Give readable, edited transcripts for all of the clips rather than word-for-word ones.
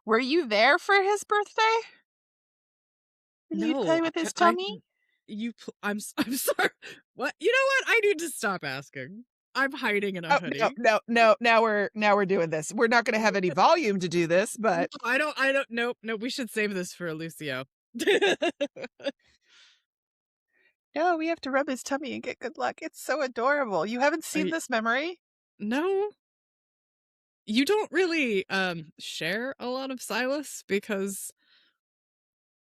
Were you there for his birthday? Did you play No, with his tummy? I'm sorry. What? You know what? I need to stop asking. I'm hiding in a Oh, hoodie. no. Now we're doing this. We're not gonna have any volume to do this, No, but I don't. Nope. We should save this for Lucio. no, we have to rub his tummy and get good luck. It's so adorable. You haven't seen I this memory? no, you don't really share a lot of Silas because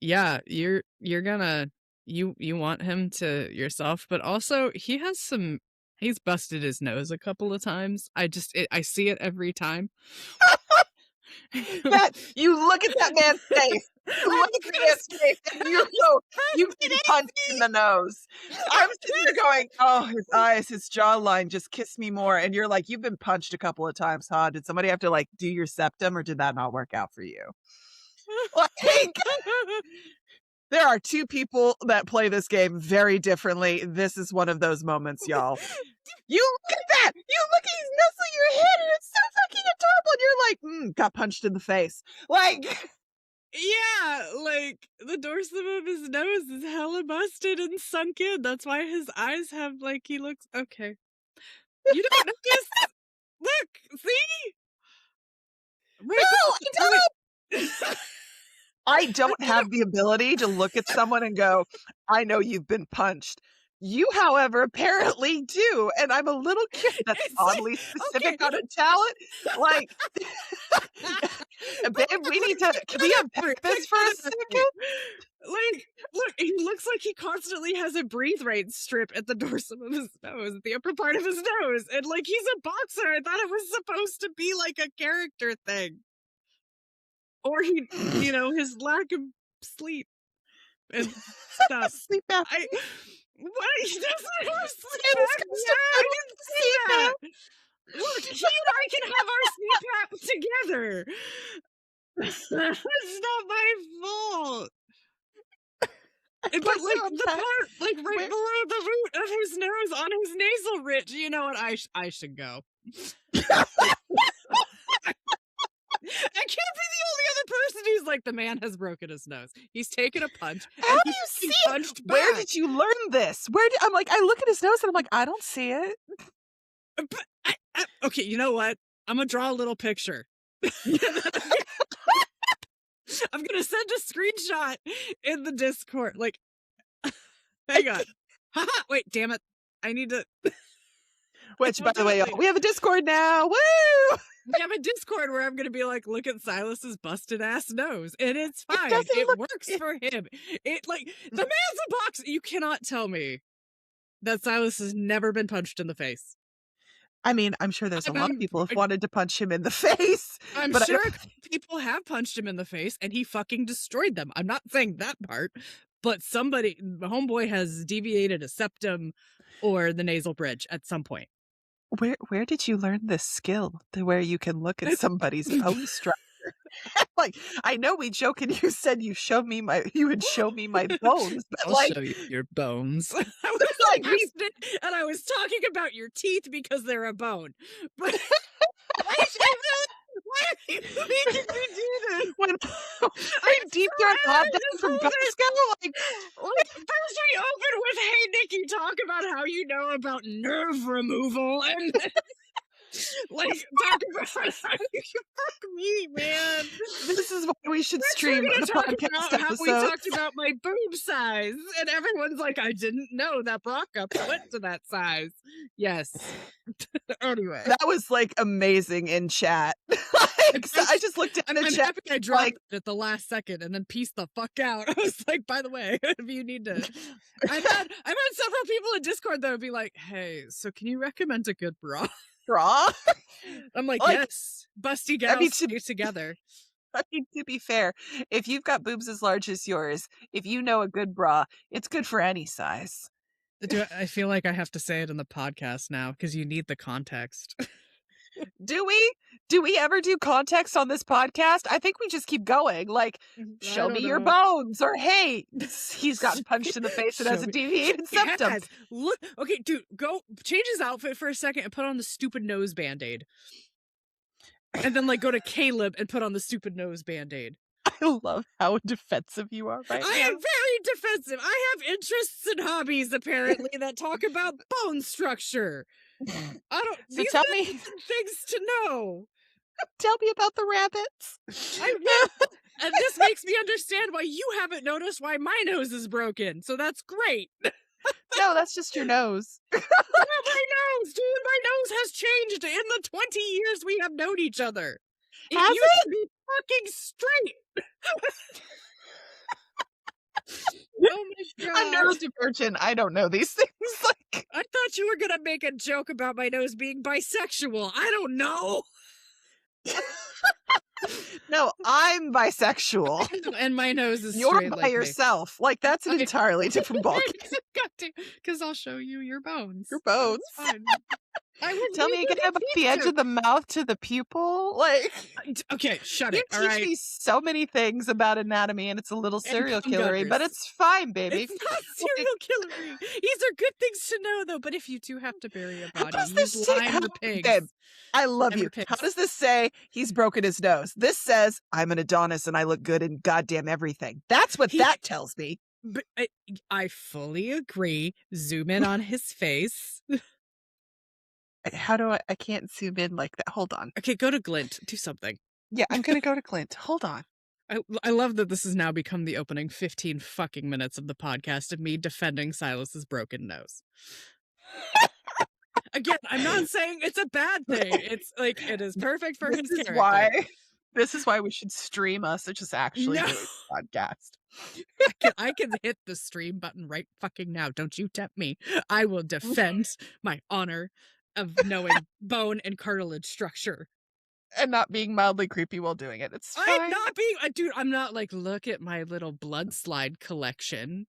yeah, you're gonna you want him to yourself, but also he's busted his nose a couple of times. I see it every time. That you look at that man's face. You I look was at the gonna man's face and you go, you've been punched in the nose. I'm sitting there going, oh, his eyes, his jawline just kiss me more. And you're like, you've been punched a couple of times, huh? Did somebody have to like do your septum or did that not work out for you? Like, there are two people that play this game very differently. This is one of those moments, y'all. You look at that! You look at his nuzzling your head and it's so fucking adorable. And you're like, got punched in the face. Like, Yeah, like the dorsum of his nose is hella busted and sunk in. That's why his eyes have like he looks okay. You don't notice? Look, see? Wait, no, I don't! I don't have the ability to look at someone and go, I know you've been punched. You, however, apparently do. And I'm a little curious. That's It's oddly specific on a talent. Like, babe, can we unpack this for a second? Like, look, he looks like he constantly has a breathe rate strip at the dorsum of his nose, at the upper part of his nose. And like, he's a boxer. I thought it was supposed to be like a character thing. Or his lack of sleep and stuff. Sleep out. What? He doesn't have sleep It's apnea. supposed to I be didn't say sleep that. out. Look, he and I can have our sleep apps together. It's not my fault. But like the part, like right below the root of his nose on his nasal ridge, you know what? I should go. I can't be the only other person who's like, the man has broken his nose. He's taken a punch. How And do he's you see it? punched Where back. did you learn this? I'm like, I look at his nose and I'm like, I don't see it. But okay, you know what? I'm gonna draw a little picture. I'm gonna send a screenshot in the Discord. Like, hang on. Haha, wait, damn it. I need to. Which, by the way, we have a Discord now. Woo! We have a Discord where I'm gonna be like, look at Silas's busted ass nose, and it's fine. It works for him. It like the man's a boxer. You cannot tell me that Silas has never been punched in the face. I mean, I'm sure there's a lot of people who wanted to punch him in the face. I'm sure people have punched him in the face, and he fucking destroyed them. I'm not saying that part, but homeboy has deviated a septum or the nasal bridge at some point. Where did you learn this skill to where you can look at somebody's bone structure? Like, I know we joke and you said you would show me my bones, but I'll show you your bones. I was like, and I was talking about your teeth because they're a bone. But why are you making me do this? When I deep throat hot dog from Costco, like first we open with, "Hey Nikki, talk about how you know about nerve removal," and like talk about fuck me, man. This is why we should stream the podcast about how we episode. talked about my boob size, and everyone's like, "I didn't know that bra cups went to that size." Yes. Anyway, that was like amazing in chat. So I just looked at the chat. Happy I dropped it at the last second and then pieced the fuck out. I was like, by the way, if you need to, I've had several people in Discord that would be like, "Hey, so can you recommend a good bra?" Bra? I'm like, yes, busty gals stay together. I mean, to be fair, if you've got boobs as large as yours, if you know a good bra, it's good for any size. I feel like I have to say it in the podcast now because you need the context. Do we ever do context on this podcast? I think we just keep going. Like, show me your bones, or hey, he's gotten punched in the face and has a deviated septum. Yes. Look, okay, dude, go change his outfit for a second and put on the stupid nose band-aid. and then like go to Caleb and put on the stupid nose band-aid. I love how defensive you are right I now. am very defensive. I have interests and hobbies apparently that talk about bone structure. I don't. So These tell are me, things to know. tell me about the rabbits. I will. And this makes me understand why you haven't noticed why my nose is broken. So that's great. No, that's just your nose. Not my nose, dude. My nose has changed in the 20 years we have known each other. It Has used to be fucking straight. Oh my I'm god. neurodivergent. I don't know these things. Like, I thought you were gonna make a joke about my nose being bisexual. I don't know. no, I'm bisexual. And my nose is You're straight by like yourself. Like, that's an Okay. entirely different ballgame. Because I'll show you your bones. Your bones. That's fine. I will Tell me read again the about the edge teacher. of the mouth to the pupil. Like, Okay, shut you it. All teach right. me so many things about anatomy, and it's a little serial cum killery, but gutters. it's fine, baby. It's not serial killery. These are good things to know, though. But if you do have to bury a How body, does this use say? lime or pigs. Babe, I love Lime or you. How pigs. does this say he's broken his nose? This says I'm an Adonis and I look good in goddamn everything. That's what that tells me. But I fully agree. Zoom in on his face. How do I can't zoom in like that. Hold on. Okay, go to Glint. Do something. Yeah, I'm gonna go to Clint. Hold on. I love that this has now become the opening 15 fucking minutes of the podcast of me defending Silas's broken nose. Again, I'm not saying it's a bad thing. It's like it is perfect for his character. This is why we should stream us or just actually do a podcast. I can hit the stream button right fucking now. Don't you tempt me. I will defend my honor of knowing bone and cartilage structure. And not being mildly creepy while doing it. It's fine. I'm not being dude, I'm not like, look at my little blood slide collection.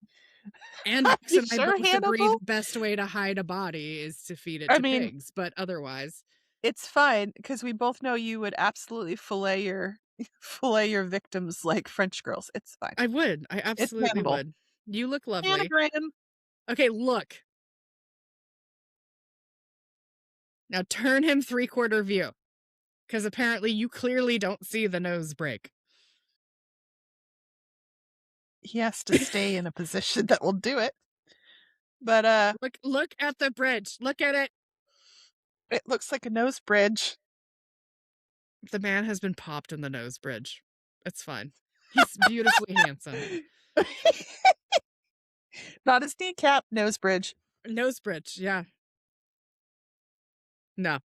And You I sure, both agree the Hannibal? best way to hide a body is to feed it I to mean- pigs, but otherwise. It's fine, because we both know you would absolutely fillet your victims like French girls. It's fine. I would. I absolutely Hannibal. would. You look lovely. Anagram. Okay, look. Now turn him 3/4 view. Because apparently you clearly don't see the nose break. He has to stay in a position that will do it. But Look at the bridge. Look at it. it looks like a nose bridge. The man has been popped in the nose bridge. It's fine. He's beautifully handsome. Not his kneecap, nose bridge. Nose bridge, yeah. No.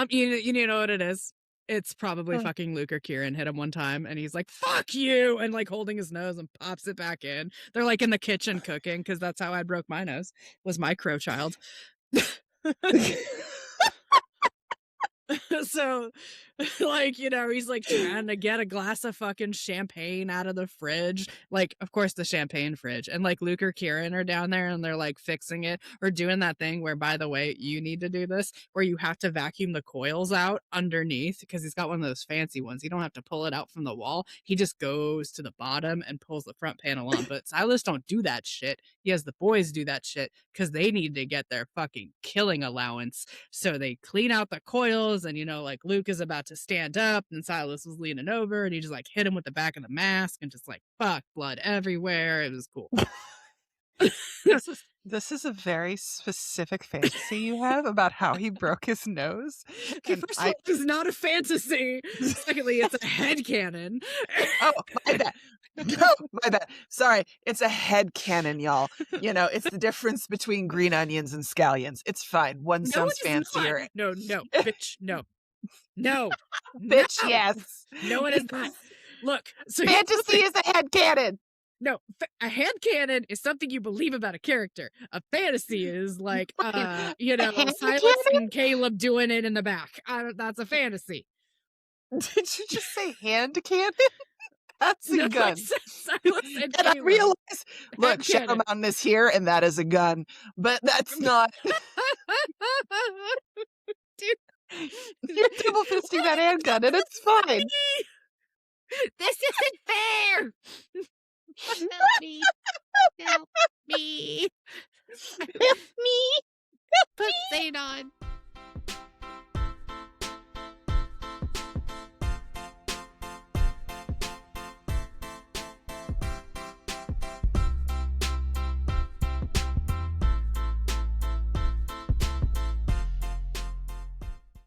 You know what it is? It's probably fucking Luke or Kieran hit him one time and he's like, fuck you! And like holding his nose and pops it back in. They're like in the kitchen cooking because that's how I broke my nose, was my crow child. So, like, you know, he's like trying to get a glass of fucking champagne out of the fridge. Like, of course, the champagne fridge. And like Luke or Kieran are down there and they're like fixing it or doing that thing where, by the way, you need to do this where you have to vacuum the coils out underneath because he's got one of those fancy ones. You don't have to pull it out from the wall. He just goes to the bottom and pulls the front panel on. But Silas don't do that shit. He has the boys do that shit because they need to get their fucking killing allowance. So they clean out the coils and, you know, like Luke is about to stand up and Silas was leaning over and he just like hit him with the back of the mask and just like, fuck, blood everywhere. It was cool. This is a very specific fantasy you have about how he broke his nose. Okay, And first of all, it's not a fantasy. Secondly, it's a headcanon. Oh, my bad. No, my bad. Sorry, it's a headcanon, y'all. You know, it's the difference between green onions and scallions. It's fine. One sounds fancier. No, bitch, no. No. Bitch, No. yes. No, it is not. Look, so Fantasy is a headcanon. No, a headcanon is something you believe about a character. A fantasy is like, you know, Silas and Caleb doing it in the back. That's a fantasy. Did you just say hand cannon? That's a No, gun. I said Silas and And I Caleb. realize, look, Head Shadow cannon. Mountain is here, and that is a gun. But that's not. Dude. You're double fisting that handgun, and it's fine. This isn't fair. Help me. Help me. Help me. Put Zayne on.